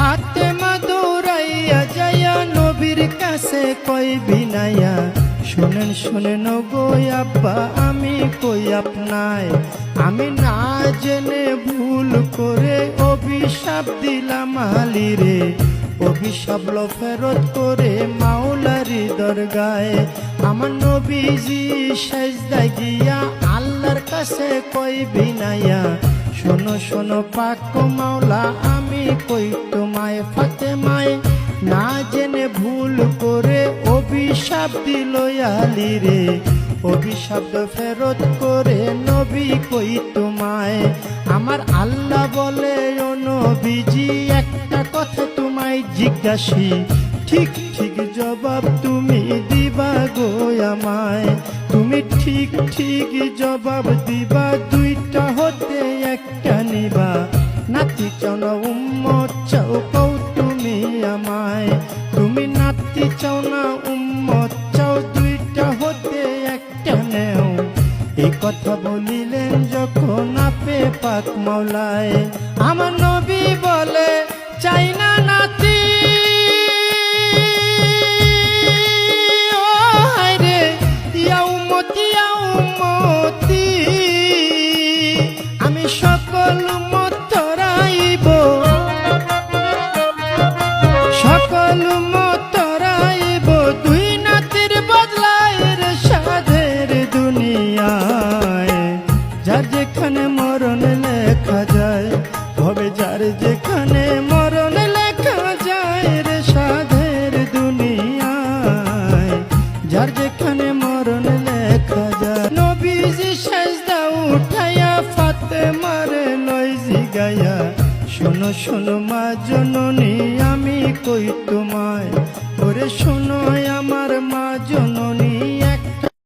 ফাতেমা দৌড়াইয়া যাইয়া নবীর কাছে কই বিনাইয়া, শুনেন শুনেন গো আব্বা আমি কই আপনায়, আমি না জেনে ভুল করে অভিশাপ দিলাম আলীরে, অভিশাপ লো ফেরত করে মাওলারি দরগায়। আমার নবীজি সেজদায় গিয়া আল্লাহর কাছে কই বিনাইয়া, শোনো শোনো পাক মাওলা আমি কই তোমায়, ফাতেমায় না জেনে ভুল করে অভিশাপ দিল আলীরে, অভিশাপ ফেরত করে নবী কই তোমায়। আমার আল্লাহ বলে ও নবীজি একটা কথা তোমায় জিজ্ঞাসি, ঠিক ঠিক জবাব তুমি দিবা গো আমায়, তুমি ঠিক ঠিক জবাব দিবা, দুইটা হতে একটা নিবা, নাতি চাও না উম্মত চাও কও তুমি আমায়, তুমি নাতি চাও না উম্মত চাও, দুইটা হতে একটা নেও। এই কথা বলিলেন যখন আপে পাক মাওলায়, আমার নবী বলে চাই না নাতি, ও হায়রে ইয়া উম্মতি ইয়া উম্মতি, আমি সকল উম্মত তরাইব, সকল উম্মত তরাইব, দুই নাতির বদলায় রে সাধের দুনিয়ায়। যার যেখানে মরণ লেখা যায় হবে, যার যেখানে মরণ লেখা যায় রে সাধের দুনিয়ায়, যার যেখানে মরণ লেখা যায়। নবীজি সেজদা উঠাইয়া ফাতেমার লয় জিগাইয়া, শোনো শোনো মা জননী আমি কই তোমায়, ওরে শোনো আমার মা জননী